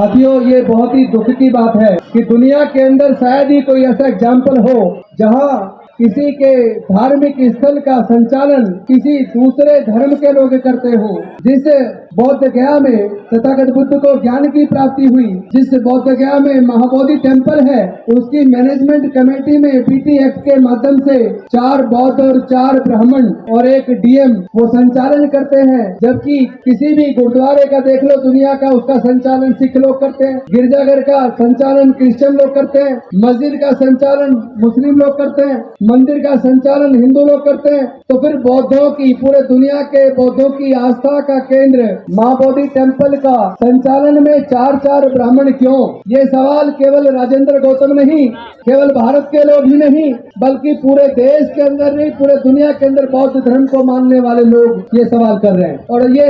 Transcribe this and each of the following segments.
साथियों, ये बहुत ही दुख की बात है कि दुनिया के अंदर शायद ही कोई ऐसा एग्जाम्पल हो जहां किसी के धार्मिक स्थल का संचालन किसी दूसरे धर्म के लोग करते हो। जिस बौद्ध गया में तथागत बुद्ध को ज्ञान की प्राप्ति हुई, जिस बौद्ध गया में महाबोधि टेम्पल है, उसकी मैनेजमेंट कमेटी में बीटी एक्ट के माध्यम से 4 बौद्ध और 4 ब्राह्मण और 1 डीएम वो संचालन करते हैं। जबकि किसी भी गुरुद्वारे का देख लो दुनिया का, उसका संचालन सिख लोग करते हैं, गिरजाघर का संचालन क्रिश्चियन लोग करते हैं, मस्जिद का संचालन मुस्लिम लोग करते हैं, मंदिर का संचालन हिंदू लोग करते हैं। तो फिर बौद्धों की, पूरे दुनिया के बौद्धों की आस्था का केंद्र महाबोधि टेम्पल का संचालन में 4 ब्राह्मण क्यों? ये सवाल केवल राजेंद्र गौतम नहीं, केवल भारत के लोग ही नहीं, बल्कि पूरे देश के अंदर नहीं, पूरे दुनिया के अंदर बौद्ध धर्म को मानने वाले लोग ये सवाल कर रहे हैं। और ये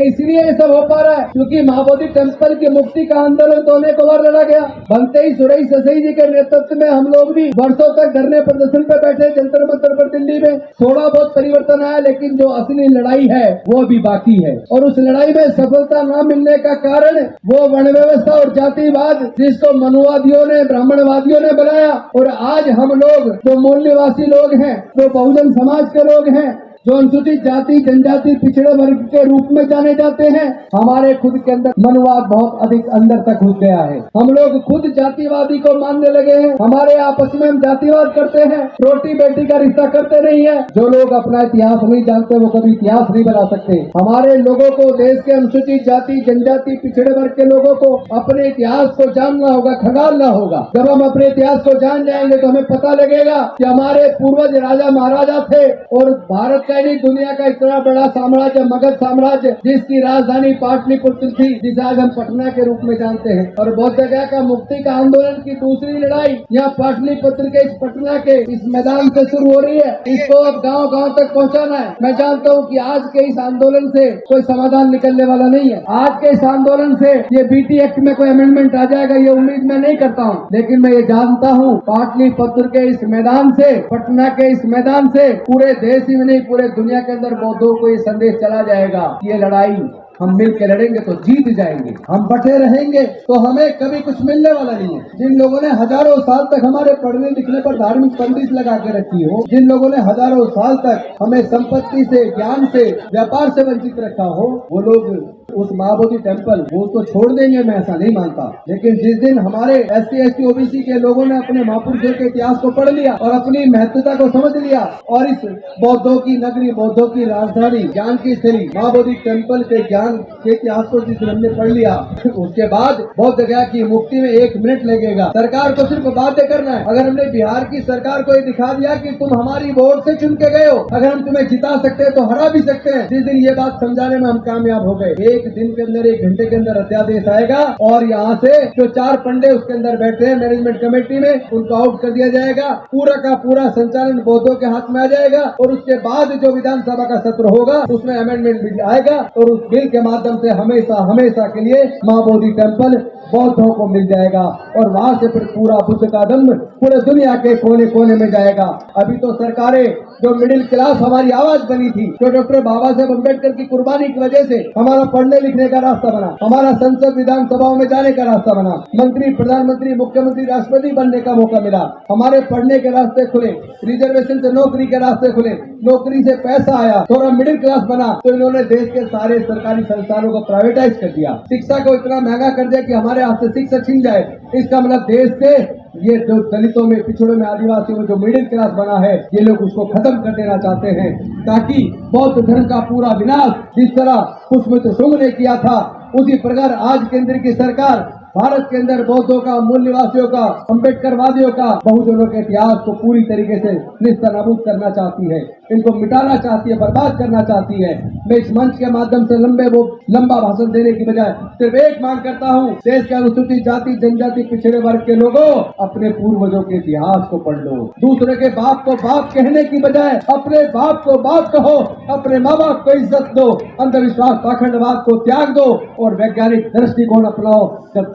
इसलिए ये सब हो पा रहा है क्योंकि महाबोधि टेम्पल की मुक्ति का आंदोलन तो अनेक बार लड़ा गया। बनते ही सुरेश ससई जी के नेतृत्व में हम लोग भी वर्षों तक धरने प्रदर्शन पे बैठे जंतर मंतर पर दिल्ली में। थोड़ा बहुत परिवर्तन आया, लेकिन जो असली लड़ाई है वो अभी बाकी है। और उस लड़ाई में सफलता न मिलने का कारण वो वर्ण व्यवस्था और जातिवाद जिसको मनुवादियों ने, ब्राह्मणवादियों ने बनाया। और आज हम लोग जो मूल निवासी लोग हैं, जो बहुजन समाज के लोग हैं, जो अनुसूचित जाति जनजाति पिछड़े वर्ग के रूप में जाने जाते हैं, हमारे खुद के अंदर मनवाद बहुत अधिक अंदर तक घुस गया है। हम लोग खुद जातिवादी को मानने लगे हैं। हमारे आपस में हम जातिवाद करते हैं, रोटी बेटी का रिश्ता करते नहीं है। जो लोग अपना इतिहास नहीं जानते वो कभी इतिहास नहीं बना सकते। हमारे लोगों को, देश के अनुसूचित जाति जनजाति पिछड़े वर्ग के लोगों को अपने इतिहास को जानना होगा, खंगालना होगा। जब हम अपने इतिहास को जान जाएंगे तो हमें पता लगेगा कि हमारे पूर्वज राजा महाराजा थे और भारत दुनिया का इतना बड़ा साम्राज्य, मगध साम्राज्य, जिसकी राजधानी पाटलिपुत्र थी, जिसे आज हम पटना के रूप में जानते हैं। और बौद्ध गया का मुक्ति का आंदोलन की दूसरी लड़ाई यहाँ पाटलिपुत्र के इस पटना के इस मैदान से शुरू हो रही है। इसको अब गांव गांव तक पहुंचाना है। मैं जानता हूँ कि आज के इस आंदोलन से कोई समाधान निकलने वाला नहीं है। आज के इस आंदोलन से ये बीटी एक्ट में कोई अमेंडमेंट आ जाएगा ये उम्मीद मैं नहीं करता हूँ, लेकिन मैं ये जानता हूँ पाटलिपुत्र के इस मैदान से, पटना के इस मैदान से पूरे देश ही में नहीं, पूरे दुनिया के अंदर बौद्धों को ये संदेश चला जाएगा कि ये लड़ाई हम मिल के लड़ेंगे तो जीत जाएंगे। हम बटे रहेंगे तो हमें कभी कुछ मिलने वाला नहीं है। जिन लोगों ने हजारों साल तक हमारे पढ़ने लिखने पर धार्मिक बंदिश लगा के रखी हो, जिन लोगों ने हजारों साल तक हमें संपत्ति से, ज्ञान से, व्यापार से वंचित रखा हो, वो लोग उस महाबोधि टेम्पल वो उसको छोड़ देंगे, मैं ऐसा नहीं मानता। लेकिन जिस दिन हमारे SC ST OBC के लोगों ने अपने महापुरुषों के इतिहास को पढ़ लिया और अपनी महत्वता को समझ लिया और इस बौद्धों की नगरी, बौद्धों की राजधानी, ज्ञान की स्थली महाबोधि टेम्पल के ज्ञान के इतिहास को जिस दिन हमने पढ़ लिया, उसके बाद बौद्ध गया की मुक्ति में 1 मिनट लगेगा। सरकार को सिर्फ बातें करना है। अगर हमने बिहार की सरकार को ये दिखा दिया कि तुम हमारी वोट से चुन के गए हो, अगर हम तुम्हें जिता सकते हैं तो हरा भी सकते हैं, जिस दिन ये बात समझाने में हम कामयाब हो गए, 1 दिन के अंदर, 1 घंटे के अंदर अध्यादेश आएगा और यहाँ से जो 4 पंडे उसके अंदर बैठे हैं मैनेजमेंट कमेटी में, उनको आउट कर दिया जाएगा। पूरा का पूरा संचालन बौद्धों के हाथ में आ जाएगा और उसके बाद जो विधानसभा का सत्र होगा उसमें अमेंडमेंट बिल आएगा और उस बिल के माध्यम से हमेशा हमेशा के लिए महाबोधि टेम्पल बौद्धों को मिल जाएगा और वहाँ से फिर पूरा बुद्ध का दम पूरे दुनिया के कोने कोने में जाएगा। अभी तो सरकारें, जो मिडिल क्लास हमारी आवाज बनी थी, जो डॉक्टर बाबा साहेब अम्बेडकर की कुर्बानी की वजह से हमारा पढ़ने लिखने का रास्ता बना, हमारा संसद विधानसभाओं में जाने का रास्ता बना, मंत्री, प्रधानमंत्री, मुख्यमंत्री, राष्ट्रपति बनने का मौका मिला, हमारे पढ़ने के रास्ते खुले, रिजर्वेशन से नौकरी के रास्ते खुले, नौकरी से पैसा आया, थोड़ा मिडिल क्लास बना, तो इन्होंने देश के सारे सरकारी संस्थानों को प्राइवेटाइज कर दिया। शिक्षा को इतना महंगा कर दिया कि हमारे हाथ से शिक्षा छीन जाए। इसका मतलब देश के ये जो दलितों में, पिछड़ों में, आदिवासियों में जो मिडिल क्लास बना है, ये लोग उसको खत्म कर देना चाहते हैं ताकि बौद्ध धर्म का पूरा विनाश जिस तरह पुष्पमित्र शुंग ने किया था, उसी प्रकार आज केंद्र की सरकार भारत के अंदर बौद्धों का, मूल निवासियों का, अम्बेडकरवादियों का, बहुजनों के इतिहास को पूरी तरीके से निस्तनाबूद करना चाहती है, इनको मिटाना चाहती है, बर्बाद करना चाहती है। मैं इस मंच के माध्यम से लंबा भाषण देने की बजाय सिर्फ एक मांग करता हूँ, देश के अनुसूचित जाति जनजाति पिछड़े वर्ग के लोगों, अपने पूर्वजों के इतिहास को पढ़ लो। दूसरे के बाप को बाप कहने की बजाय अपने बाप को बाप कहो, अपने माँ बाप को इज्जत दो, अंधविश्वास पाखंडवाद को त्याग दो और वैज्ञानिक दृष्टिकोण अपनाओ। जब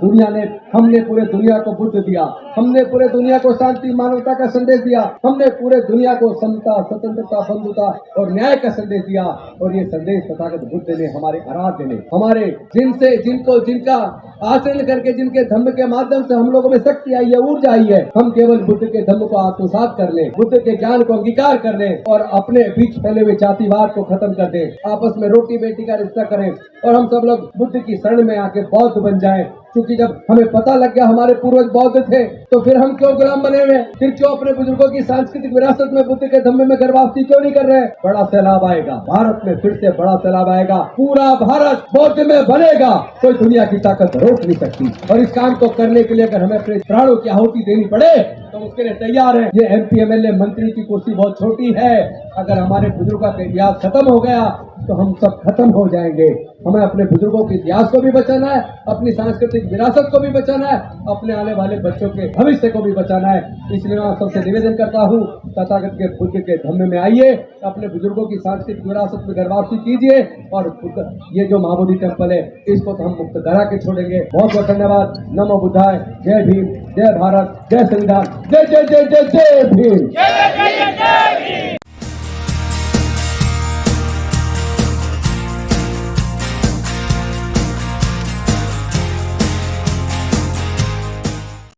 हमने पूरे दुनिया को बुद्ध दिया, हमने पूरे दुनिया को शांति मानवता का संदेश दिया, हमने पूरे दुनिया को समता, स्वतंत्रता, बंधुता और न्याय का संदेश दिया। और ये संदेश तथागत बुद्ध ने, हमारे आराध्य ने, हमारे जिनका आचरण करके, जिनके धम्म के माध्यम से हम लोगों में शक्ति आई है, ऊर्जा आई है, हम केवल बुद्ध के धम्म को आत्मसात कर ले, बुद्ध के ज्ञान को अंगीकार कर ले और अपने बीच फैले हुए जातिवाद को खत्म कर दे, आपस में रोटी बेटी का रिश्ता करें और हम सब लोग बुद्ध की शरण में आके बौद्ध बन जाएं। क्योंकि जब हमें पता लग गया हमारे पूर्वज बौद्ध थे, तो फिर हम क्यों गुलाम बने हुए, फिर क्यों अपने बुजुर्गों की सांस्कृतिक विरासत में बुद्ध के धम्मे में गर्भावस्थी क्यों नहीं कर रहे? बड़ा सैलाब आएगा भारत में, फिर से बड़ा सैलाब आएगा, पूरा भारत बौद्ध में बनेगा, कोई दुनिया की ताकत रोक नहीं सकती। और इस काम को करने के लिए अगर हमें अपने प्राणों की आहुति देनी पड़े तो उसके लिए तैयार है। ये MP MLA मंत्री की कुर्सी बहुत छोटी है, अगर हमारे बुजुर्गों का इतिहास खत्म हो गया तो हम सब खत्म हो जाएंगे। हमें अपने बुजुर्गों के इतिहास को भी बचाना है, अपनी सांस्कृतिक विरासत को भी बचाना है, अपने आने वाले बच्चों के भविष्य को भी बचाना है। इसलिए मैं सबसे निवेदन करता हूँ, तथागत के बुद्ध के धम्म में आइए, अपने बुजुर्गों की सांस्कृतिक विरासत में गर्भावस्थी कीजिए और ये जो महाबोधि टेम्पल है इसको तो हम मुक्त करा के छोड़ेंगे। बहुत बहुत धन्यवाद। नमो बुद्धाय। जय भीम, जय भारत, जय संविधान, जय जय जय जय जय भीम।